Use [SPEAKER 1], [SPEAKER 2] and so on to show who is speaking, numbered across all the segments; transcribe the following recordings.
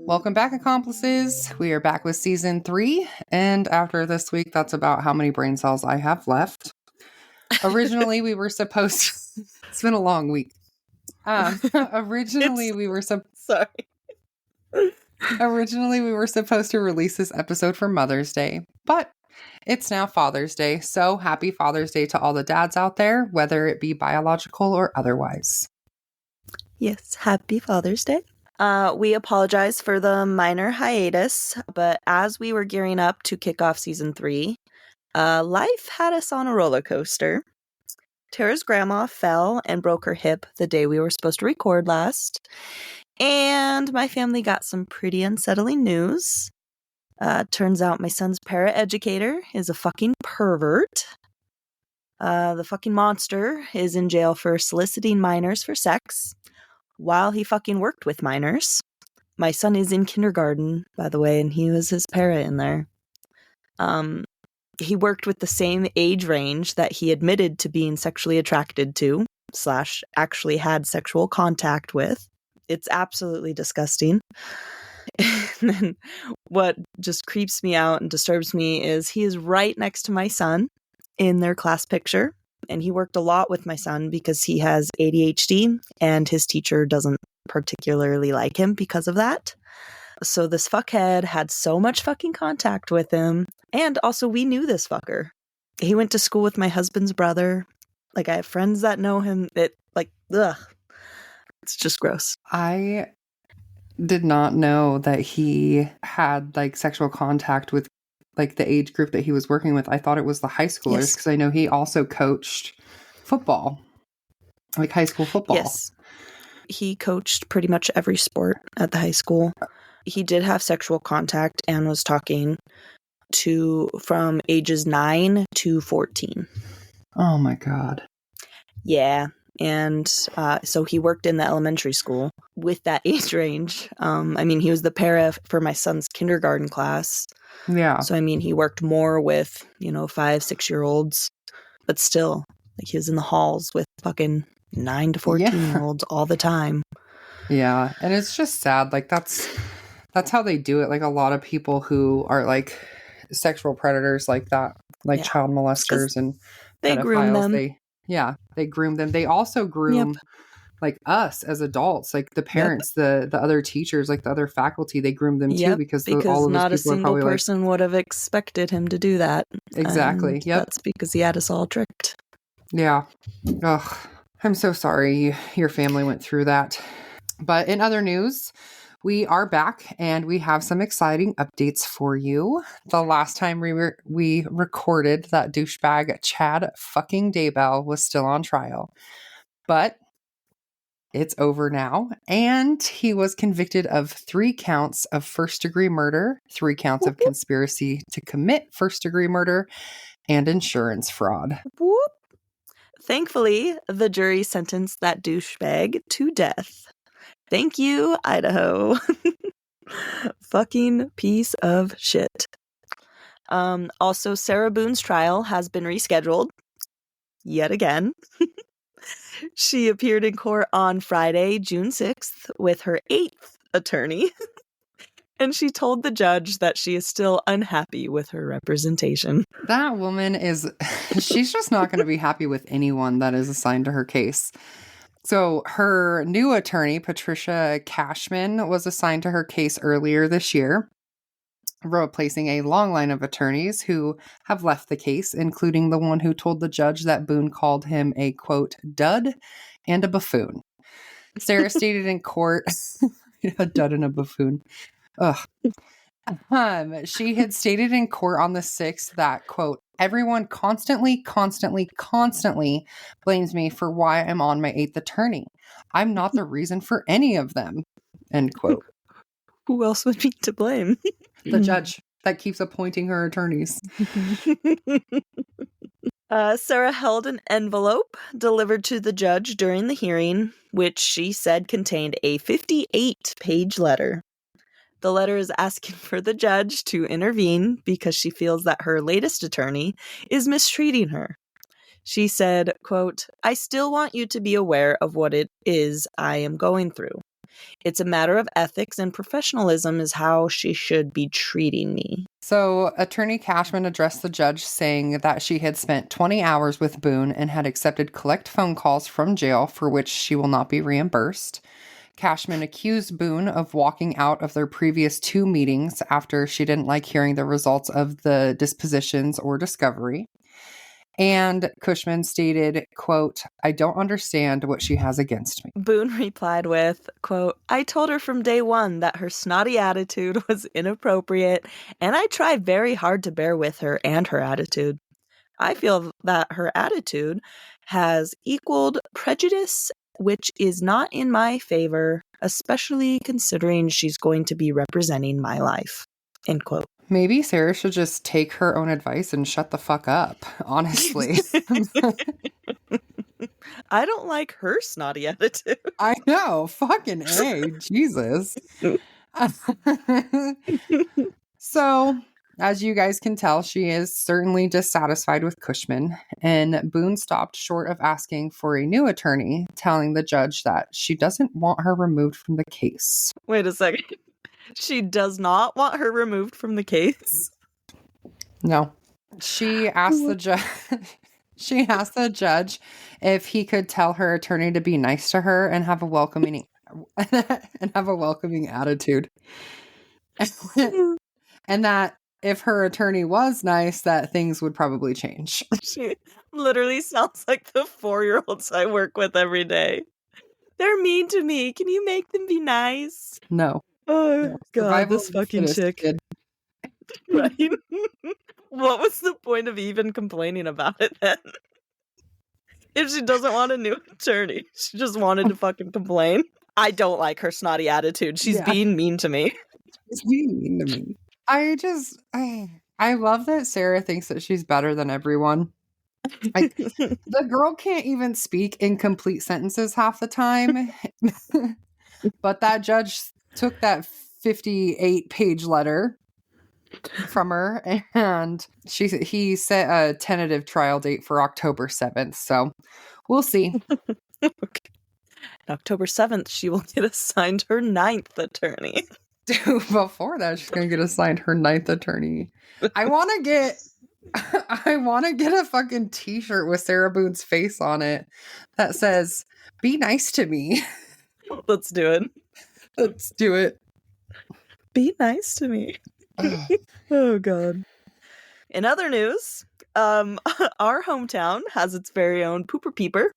[SPEAKER 1] Welcome back, accomplices. We are back with season 3, and after this week, that's about how many brain cells I have left. Originally, we were supposed it's been a long week. Originally, we were supposed to release this episode for Mother's Day, but it's now Father's Day, so happy Father's Day to all the dads out there, whether it be biological or otherwise.
[SPEAKER 2] Yes, happy Father's Day. We apologize for the minor hiatus, but as we were gearing up to kick off season 3, life had us on a roller coaster. Tara's grandma fell and broke her hip the day we were supposed to record last, and my family got some pretty unsettling news. Turns out my son's paraeducator is a fucking pervert. The fucking monster is in jail for soliciting minors for sex while he fucking worked with minors. My son is in kindergarten, by the way, and he was his para in there. He worked with the same age range that he admitted to being sexually attracted to / actually had sexual contact with. It's absolutely disgusting. And then what just creeps me out and disturbs me is he is right next to my son in their class picture. And he worked a lot with my son because he has ADHD and his teacher doesn't particularly like him because of that. So this fuckhead had so much fucking contact with him. And also we knew this fucker. He went to school with my husband's brother. Like, I have friends that know him. Ugh. It's just gross.
[SPEAKER 1] I did not know that he had sexual contact with the age group that he was working with. I thought it was the high schoolers because I know he also coached football, high school football.
[SPEAKER 2] Yes. He coached pretty much every sport at the high school. He did have sexual contact and was talking to from ages 9 to 14.
[SPEAKER 1] Oh my God.
[SPEAKER 2] Yeah. And so he worked in the elementary school with that age range. He was the para for my son's kindergarten class.
[SPEAKER 1] Yeah.
[SPEAKER 2] So, he worked more with, 5-6-year-olds, but still, he was in the halls with fucking 9 to 14-year-olds all the time.
[SPEAKER 1] Yeah. And it's just sad. That's how they do it. A lot of people who are sexual predators like that, child molesters and
[SPEAKER 2] they
[SPEAKER 1] pedophiles,
[SPEAKER 2] groom them.
[SPEAKER 1] They groom them. They also groom us as adults, the parents, the other teachers, the other faculty, they groom them too because all of
[SPEAKER 2] not
[SPEAKER 1] those
[SPEAKER 2] a
[SPEAKER 1] people
[SPEAKER 2] single
[SPEAKER 1] are
[SPEAKER 2] person would have expected him to do that.
[SPEAKER 1] Exactly.
[SPEAKER 2] Yep. That's because he had us all tricked.
[SPEAKER 1] Yeah. Ugh. I'm so sorry your family went through that. But in other news, we are back and we have some exciting updates for you. The last time we recorded, that douchebag Chad fucking Daybell was still on trial. But it's over now, and he was convicted of 3 counts of first-degree murder, 3 counts of conspiracy to commit first-degree murder, and insurance fraud.
[SPEAKER 2] Whoop. Thankfully, the jury sentenced that douchebag to death. Thank you, Idaho. Fucking piece of shit. Also, Sarah Boone's trial has been rescheduled. Yet again. She appeared in court on Friday, June 6th, with her 8th attorney. And she told the judge that she is still unhappy with her representation.
[SPEAKER 1] That woman she's just not going to be happy with anyone that is assigned to her case. So her new attorney, Patricia Cashman, was assigned to her case earlier this year, replacing a long line of attorneys who have left the case, including the one who told the judge that Boone called him a, quote, dud and a buffoon. Sarah stated in court, a dud and a buffoon. Ugh. She had stated in court on the 6th that, quote, everyone constantly blames me for why I'm on my 8th attorney. I'm not the reason for any of them, end quote.
[SPEAKER 2] Who else would be to blame?
[SPEAKER 1] The judge that keeps appointing her attorneys.
[SPEAKER 2] Sarah held an envelope delivered to the judge during the hearing, which she said contained a 58-page letter. The letter is asking for the judge to intervene because she feels that her latest attorney is mistreating her. She said, quote, I still want you to be aware of what it is I am going through. It's a matter of ethics and professionalism is how she should be treating me.
[SPEAKER 1] So, Attorney Cashman addressed the judge saying that she had spent 20 hours with Boone and had accepted collect phone calls from jail for which she will not be reimbursed. Cashman accused Boone of walking out of their previous 2 meetings after she didn't like hearing the results of the dispositions or discovery. And Cushman stated, quote, "I don't understand what she has against me."
[SPEAKER 2] Boone replied with, quote, "I told her from day one that her snotty attitude was inappropriate, and I try very hard to bear with her and her attitude. I feel that her attitude has equaled prejudice, which is not in my favor, especially considering she's going to be representing my life." End quote.
[SPEAKER 1] Maybe Sarah should just take her own advice and shut the fuck up, honestly.
[SPEAKER 2] I don't like her snotty attitude.
[SPEAKER 1] I know. Fucking A. Jesus. So, as you guys can tell, she is certainly dissatisfied with Cushman, and Boone stopped short of asking for a new attorney, telling the judge that she doesn't want her removed from the case.
[SPEAKER 2] Wait a second. She does not want her removed from the case?
[SPEAKER 1] No. She asked the judge if he could tell her attorney to be nice to her and have a welcoming attitude. And that if her attorney was nice, that things would probably change.
[SPEAKER 2] She literally sounds like the 4-year-olds I work with every day. They're mean to me. Can you make them be nice?
[SPEAKER 1] No.
[SPEAKER 2] Oh,
[SPEAKER 1] No.
[SPEAKER 2] God,
[SPEAKER 1] Survival
[SPEAKER 2] this
[SPEAKER 1] of the
[SPEAKER 2] fucking
[SPEAKER 1] fittest,
[SPEAKER 2] chick.
[SPEAKER 1] kid.
[SPEAKER 2] Right? What was the point of even complaining about it then? If she doesn't want a new attorney, she just wanted to fucking complain. I don't like her snotty attitude. She's being mean to me.
[SPEAKER 1] She's being mean to me. I love that Sarah thinks that she's better than everyone. Like, the girl can't even speak in complete sentences half the time. But that judge took that 58-page letter from her, and he set a tentative trial date for October 7th. So we'll see.
[SPEAKER 2] Okay. October 7th, she will get assigned her 9th attorney.
[SPEAKER 1] Dude, before that, she's gonna get assigned her 9th attorney. I want to get a fucking t-shirt with Sarah Boone's face on it that says, "Be nice to me."
[SPEAKER 2] Let's do it.
[SPEAKER 1] Let's do it.
[SPEAKER 2] Be nice to me. Oh, God. In other news, our hometown has its very own pooper peeper.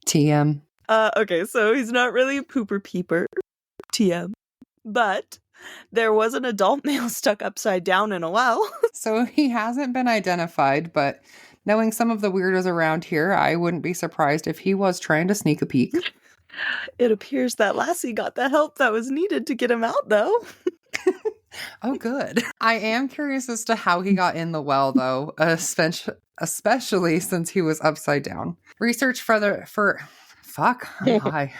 [SPEAKER 1] TM.
[SPEAKER 2] Okay, so he's not really a pooper peeper. TM. But there was an adult male stuck upside down in a well.
[SPEAKER 1] So he hasn't been identified, but knowing some of the weirdos around here, I wouldn't be surprised if he was trying to sneak a peek.
[SPEAKER 2] It appears that Lassie got the help that was needed to get him out, though.
[SPEAKER 1] Oh, good. I am curious as to how he got in the well, though, especially since he was upside down. Research fuck. Hi.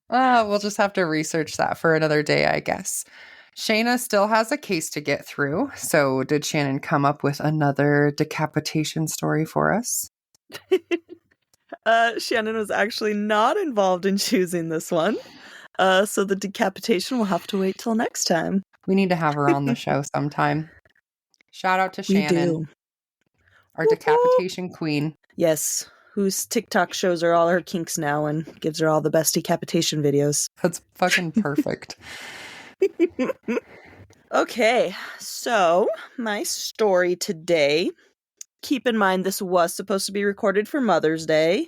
[SPEAKER 1] We'll just have to research that for another day, I guess. Shaina still has a case to get through. So did Shannon come up with another decapitation story for us?
[SPEAKER 2] Shannon was actually not involved in choosing this one. So the decapitation will have to wait till next time.
[SPEAKER 1] We need to have her on the show sometime. Shout out to Shannon, our decapitation queen.
[SPEAKER 2] Yes, whose TikTok shows her all her kinks now and gives her all the best decapitation videos.
[SPEAKER 1] That's fucking perfect.
[SPEAKER 2] Okay, so my story today. Keep in mind this was supposed to be recorded for Mother's Day.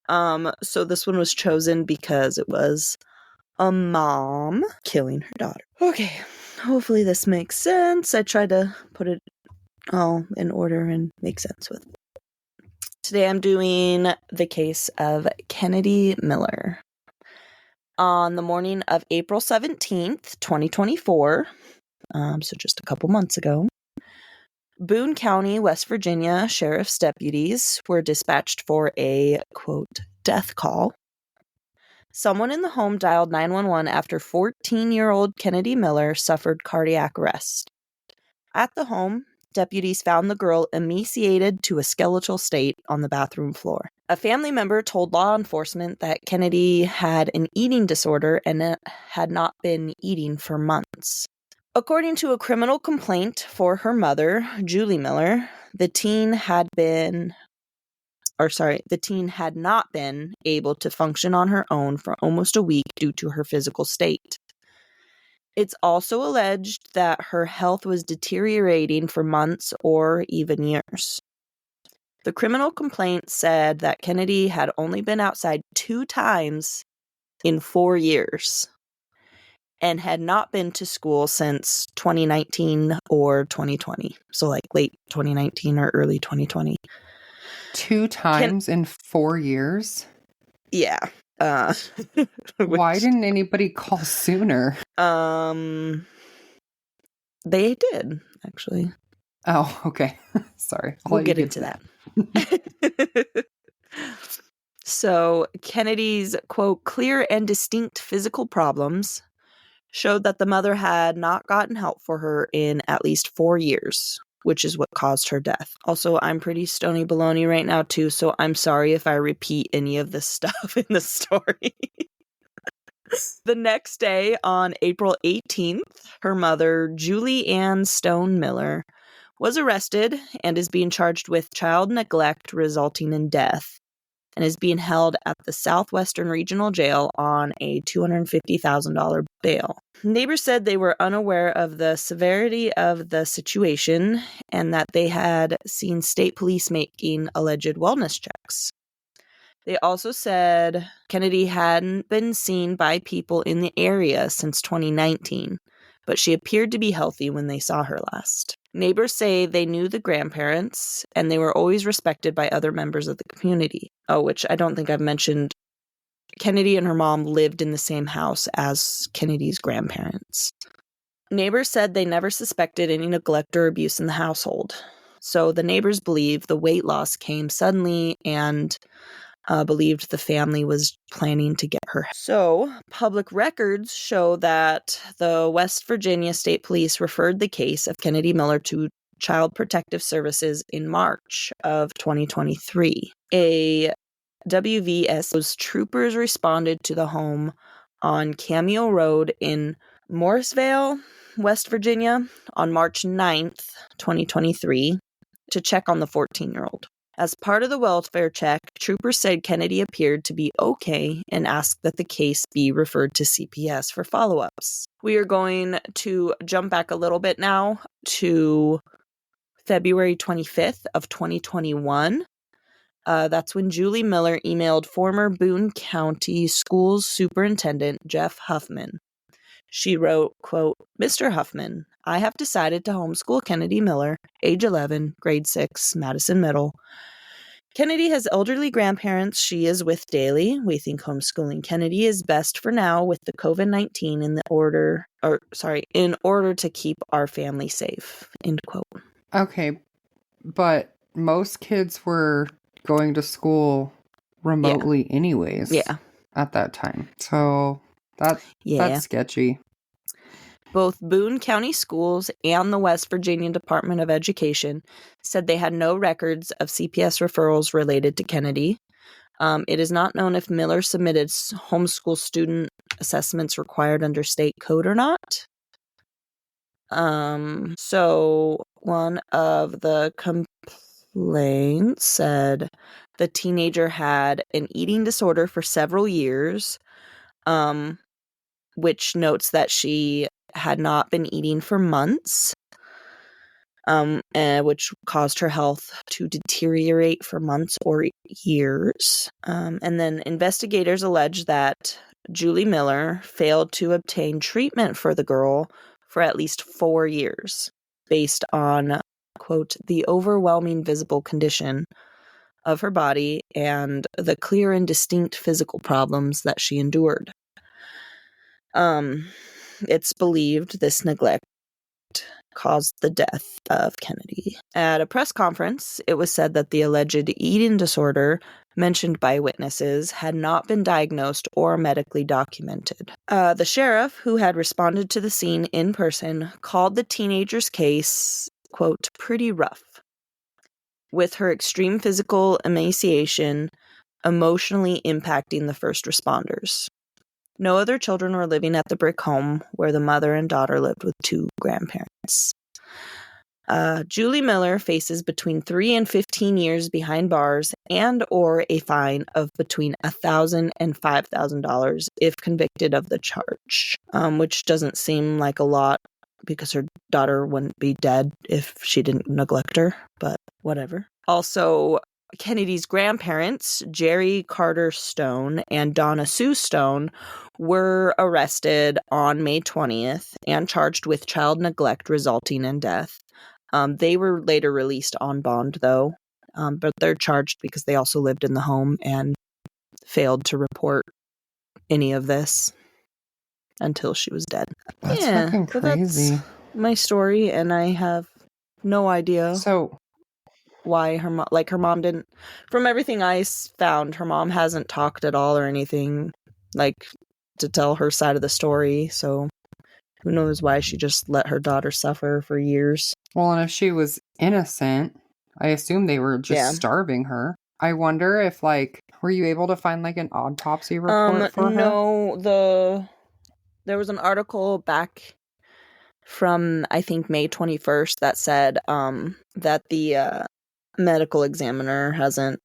[SPEAKER 2] So this one was chosen because it was a mom killing her daughter. Okay, hopefully this makes sense. I tried to put it all in order and make sense with it. Today I'm doing the case of Kyneddi Miller. On the morning of April 17th, 2024, so just a couple months ago, Boone County, West Virginia sheriff's deputies were dispatched for a, quote, death call. Someone in the home dialed 911 after 14-year-old Kyneddi Miller suffered cardiac arrest. At the home, deputies found the girl emaciated to a skeletal state on the bathroom floor. A family member told law enforcement that Kyneddi had an eating disorder and had not been eating for months. According to a criminal complaint for her mother, Julie Miller, the teen had not been able to function on her own for almost a week due to her physical state. It's also alleged that her health was deteriorating for months or even years. The criminal complaint said that Kyneddi had only been outside 2 times in 4 years and had not been to school since 2019 or 2020. So like late 2019 or early 2020.
[SPEAKER 1] 2 times in 4 years?
[SPEAKER 2] Yeah.
[SPEAKER 1] Why didn't anybody call sooner?
[SPEAKER 2] They did, actually.
[SPEAKER 1] Oh, okay. Sorry.
[SPEAKER 2] We'll get into that. So Kennedi's, quote, clear and distinct physical problems showed that the mother had not gotten help for her in at least 4 years, which is what caused her death. Also, I'm pretty stony baloney right now, too, so I'm sorry if I repeat any of this stuff in the story. The next day, on April 18th, her mother, Julie Ann Stone Miller, was arrested and is being charged with child neglect resulting in death and is being held at the Southwestern Regional Jail on a $250,000 bail. Neighbors said they were unaware of the severity of the situation and that they had seen state police making alleged wellness checks. They also said Kyneddi hadn't been seen by people in the area since 2019, but she appeared to be healthy when they saw her last. Neighbors say they knew the grandparents, and they were always respected by other members of the community. Oh, which I don't think I've mentioned. Kyneddi and her mom lived in the same house as Kennedi's grandparents. Neighbors said they never suspected any neglect or abuse in the household. So the neighbors believe the weight loss came suddenly and believed the family was planning to get her. So, public records show that the West Virginia State Police referred the case of Kyneddi Miller to Child Protective Services in March of 2023. A WVS troopers responded to the home on Cameo Road in Morrisvale, West Virginia, on March 9th, 2023, to check on the 14-year-old. As part of the welfare check, troopers said Kyneddi appeared to be okay and asked that the case be referred to CPS for follow-ups. We are going to jump back a little bit now to February 25th of 2021. That's when Julie Miller emailed former Boone County Schools Superintendent Jeff Huffman. She wrote, quote, Mr. Huffman, I have decided to homeschool Kyneddi Miller, age 11, grade 6, Madison Middle. Kyneddi has elderly grandparents she is with daily. We think homeschooling Kyneddi is best for now with the COVID-19 in order to keep our family safe, end quote.
[SPEAKER 1] Okay, but most kids were going to school remotely anyways at that time. So that's sketchy.
[SPEAKER 2] Both Boone County Schools and the West Virginia Department of Education said they had no records of CPS referrals related to Kyneddi. It is not known if Miller submitted homeschool student assessments required under state code or not. So one of the complaints said the teenager had an eating disorder for several years, which notes that she had not been eating for months, which caused her health to deteriorate for months or years. And then investigators allege that Julie Miller failed to obtain treatment for the girl for at least 4 years, based on, quote, the overwhelming visible condition of her body and the clear and distinct physical problems that she endured. It's believed this neglect caused the death of Kyneddi. At a press conference, it was said that the alleged eating disorder mentioned by witnesses had not been diagnosed or medically documented. The sheriff, who had responded to the scene in person, called the teenager's case, quote, pretty rough. With her extreme physical emaciation, emotionally impacting the first responders. No other children were living at the brick home where the mother and daughter lived with 2 grandparents. Julie Miller faces between 3 and 15 years behind bars and or a fine of between $1,000 and $5,000 if convicted of the charge, which doesn't seem like a lot because her daughter wouldn't be dead if she didn't neglect her, but whatever. Also, Kenneddi's grandparents, Jerry Carter Stone and Donna Sue Stone, were arrested on May 20th and charged with child neglect resulting in death. They were later released on bond, though, but they're charged because they also lived in the home and failed to report any of this until she was dead.
[SPEAKER 1] That's fucking crazy.
[SPEAKER 2] That's my story, and I have no idea why her mom didn't. From everything I found, her mom hasn't talked at all or anything like to tell her side of the story. So who knows why she just let her daughter suffer for years.
[SPEAKER 1] Well, and if she was innocent, I assume they were just starving her. I wonder if, were you able to find, an autopsy report for her?
[SPEAKER 2] No, there was an article back from, I think, May 21st that said that the medical examiner hasn't,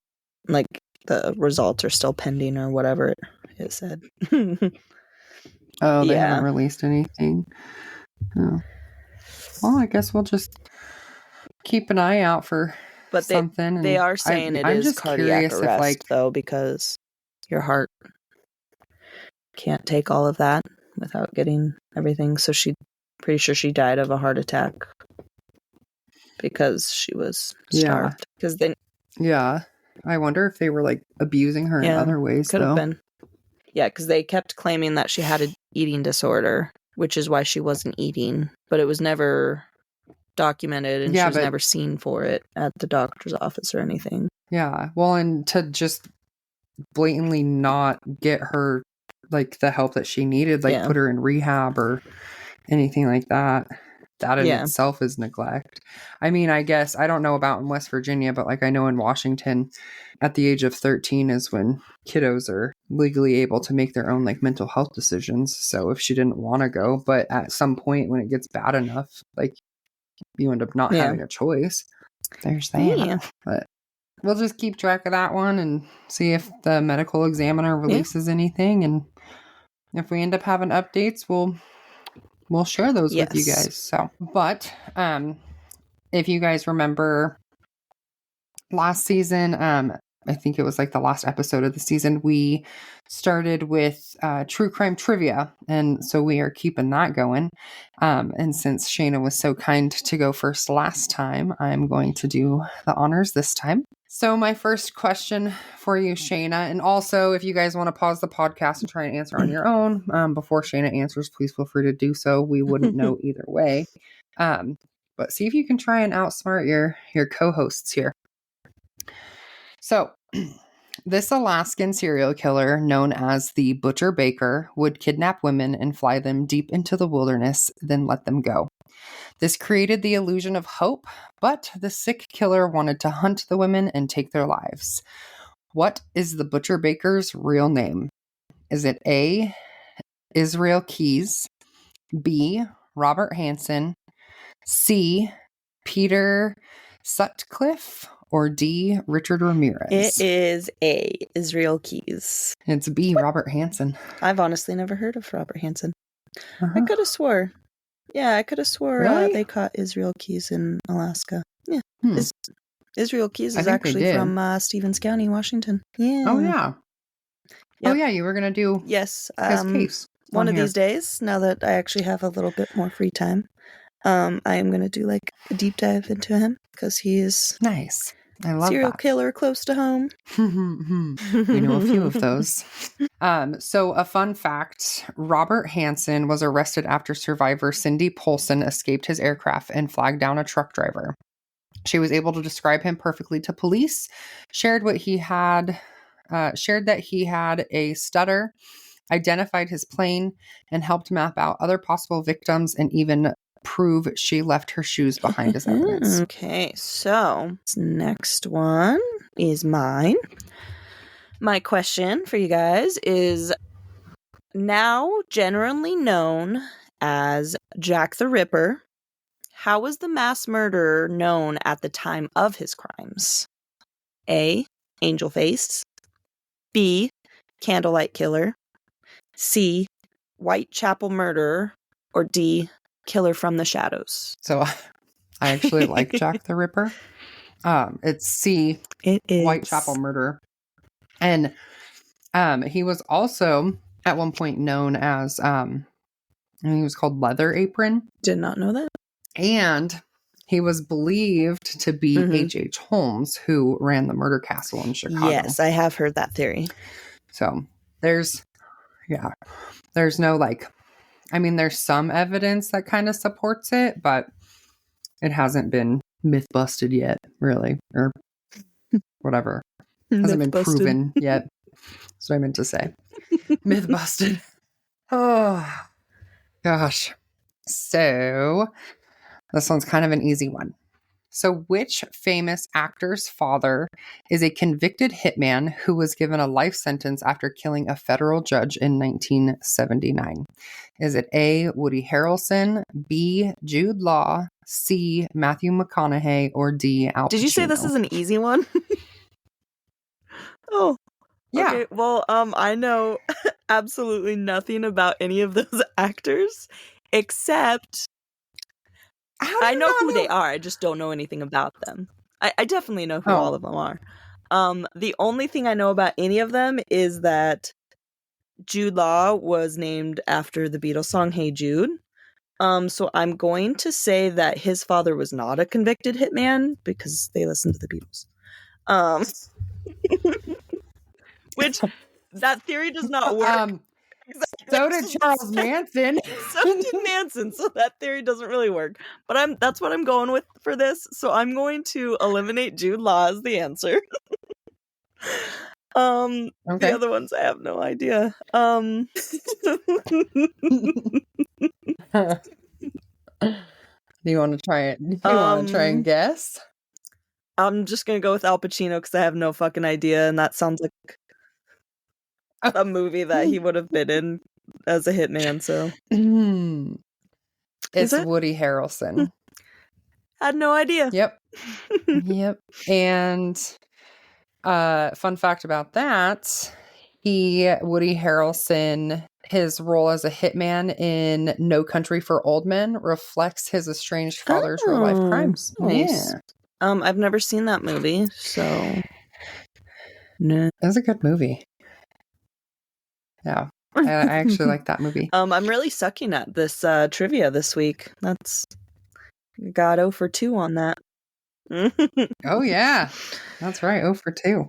[SPEAKER 2] the results are still pending or whatever it said.
[SPEAKER 1] Oh, they haven't released anything. Oh. Well, I guess we'll just keep an eye out for something.
[SPEAKER 2] They are saying it is cardiac arrest, though, because your heart can't take all of that without getting everything. So pretty sure she died of a heart attack because she was starved.
[SPEAKER 1] Yeah. I wonder if they were abusing her in other ways.
[SPEAKER 2] Could have been. Yeah, because they kept claiming that she had an eating disorder, which is why she wasn't eating, but it was never documented and she was never seen for it at the doctor's office or anything.
[SPEAKER 1] Yeah. Well, and to just blatantly not get her the help that she needed, put her in rehab or anything like that. That in itself is neglect. I mean, I guess I don't know about in West Virginia, but I know in Washington, at the age of 13 is when kiddos are legally able to make their own mental health decisions. So if she didn't want to go, but at some point when it gets bad enough, you end up not having a choice. There's that. Yeah. But we'll just keep track of that one and see if the medical examiner releases anything. And if we end up having updates, we'll share those with you guys. So, but if you guys remember last season, I think it was the last episode of the season, we started with true crime trivia. And so we are keeping that going. And since Shaina was so kind to go first last time, I'm going to do the honors this time. So my first question for you, Shaina, and also if you guys want to pause the podcast and try and answer on your own before Shaina answers, please feel free to do so. We wouldn't know either way. But see if you can try and outsmart your co-hosts here. So this Alaskan serial killer known as the Butcher Baker would kidnap women and fly them deep into the wilderness, then let them go. This created the illusion of hope, but the sick killer wanted to hunt the women and take their lives. What is the Butcher Baker's real name? Is it A, Israel Keys, B, Robert Hansen, C, Peter Sutcliffe, or D, Richard Ramirez?
[SPEAKER 2] It is A, Israel Keys.
[SPEAKER 1] It's B, Robert Hansen.
[SPEAKER 2] I've honestly never heard of Robert Hansen. I could have swore. Yeah, I could have swore
[SPEAKER 1] really?
[SPEAKER 2] They caught Israel Keys in Alaska. Yeah. Israel Keys is actually from Stevens County, Washington. Yeah.
[SPEAKER 1] Oh, yeah. Yep. Oh, yeah, you were going to do
[SPEAKER 2] his
[SPEAKER 1] case.
[SPEAKER 2] One of these days, now that I actually have a little bit more free time, I am going to do a deep dive into him because he is
[SPEAKER 1] nice. I love
[SPEAKER 2] serial killer close to home.
[SPEAKER 1] We know a few of those. So a fun fact, Robert Hansen was arrested after survivor Cindy Polson escaped his aircraft and flagged down a truck driver. She was able to describe him perfectly to police, shared that he had a stutter, identified his plane, and helped map out other possible victims and even prove she left her shoes behind as evidence.
[SPEAKER 2] Okay, so this next one is mine. My question for you guys is, now generally known as Jack the Ripper, how was the mass murderer known at the time of his crimes? A. Angel Face. B. Candlelight Killer. C. Whitechapel Murderer. Or D. Killer from the Shadows.
[SPEAKER 1] So I actually like Jack the Ripper. It's C.
[SPEAKER 2] It is
[SPEAKER 1] Whitechapel Murderer. And he was also at one point known as I think he was called Leather Apron.
[SPEAKER 2] Did not know that.
[SPEAKER 1] And he was believed to be H.H. Holmes, who ran the murder castle in Chicago.
[SPEAKER 2] Yes, I have heard that theory.
[SPEAKER 1] So there's no there's some evidence that kind of supports it, but it hasn't been myth busted yet, really, or whatever. Hasn't been proven yet. That's what I meant to say. Myth busted. Oh, gosh. So this one's kind of an easy one. So which famous actor's father is a convicted hitman who was given a life sentence after killing a federal judge in 1979? Is it A. Woody Harrelson, B. Jude Law, C. Matthew McConaughey, or D. Al Pacino?
[SPEAKER 2] Did you say this is an easy one? Oh, yeah. Okay. Well, I know absolutely nothing about any of those actors, except I know who they are. I just don't know anything about them. I definitely know who all of them are. The only thing I know about any of them is that Jude Law was named after the Beatles song Hey Jude. So I'm going to say that his father was not a convicted hitman because they listened to the Beatles. Which that theory does not work.
[SPEAKER 1] Exactly. So did Charles Manson.
[SPEAKER 2] So did Manson, so that theory doesn't really work. But that's what I'm going with for this. So I'm going to eliminate Jude Law as the answer. Okay. The other ones I have no idea. Do
[SPEAKER 1] you want to try it? Do you want to try and guess?
[SPEAKER 2] I'm just gonna go with Al Pacino because I have no fucking idea, and that sounds like a movie that he would have been in as a hitman. So
[SPEAKER 1] it's Woody Harrelson.
[SPEAKER 2] Had no idea.
[SPEAKER 1] Yep. And fun fact about that, Woody Harrelson, his role as a hitman in No Country for Old Men reflects his estranged father's real life crimes.
[SPEAKER 2] Nice. Yeah. I've never seen that movie, so no.
[SPEAKER 1] It was a good movie. Yeah, I actually like that movie.
[SPEAKER 2] I'm really sucking at this trivia this week. That's got 0 for 2 on that.
[SPEAKER 1] Oh yeah, that's right, 0 for 2.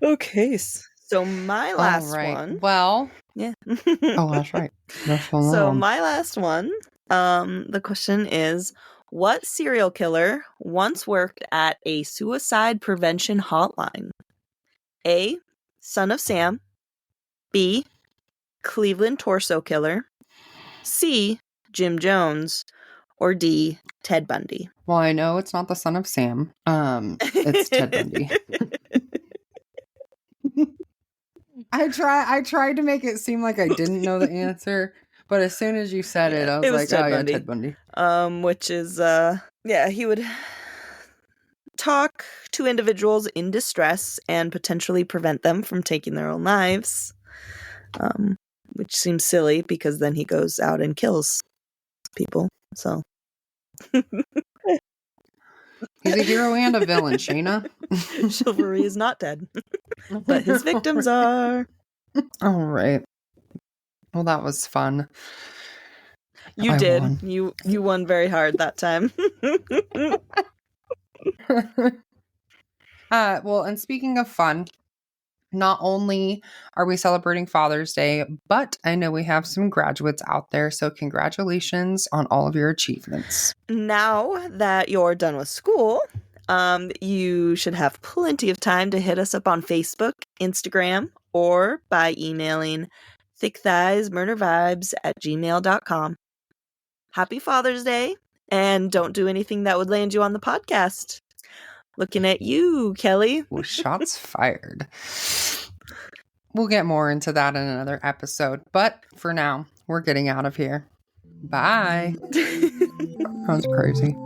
[SPEAKER 2] Okay, so my last one.
[SPEAKER 1] Well,
[SPEAKER 2] yeah.
[SPEAKER 1] Oh, that's right.
[SPEAKER 2] So my last one. The question is, what serial killer once worked at a suicide prevention hotline? A. Son of Sam. B. Cleveland Torso Killer. C. Jim Jones. Or D. Ted Bundy.
[SPEAKER 1] Well, I know it's not the son of Sam. It's Ted Bundy. I tried to make it seem like I didn't know the answer, but as soon as you said it, I was like, Ted Bundy. Ted Bundy.
[SPEAKER 2] Which is he would talk to individuals in distress and potentially prevent them from taking their own lives. Which seems silly because then he goes out and kills people. So
[SPEAKER 1] he's a hero and a villain, Shaina.
[SPEAKER 2] Chivalry is not dead, but his victims are.
[SPEAKER 1] All right. Well, that was fun.
[SPEAKER 2] You did. Won. You won very hard that time.
[SPEAKER 1] Well, and speaking of fun, not only are we celebrating Father's Day, but I know we have some graduates out there, so congratulations on all of your achievements.
[SPEAKER 2] Now that you're done with school, you should have plenty of time to hit us up on Facebook, Instagram, or by emailing thickthighsmurdervibes@gmail.com. Happy Father's Day, and don't do anything that would land you on the podcast. Looking at you, Kelly.
[SPEAKER 1] Shots fired. we'll get more into that in another episode. But for now, we're getting out of here. Bye. That was crazy.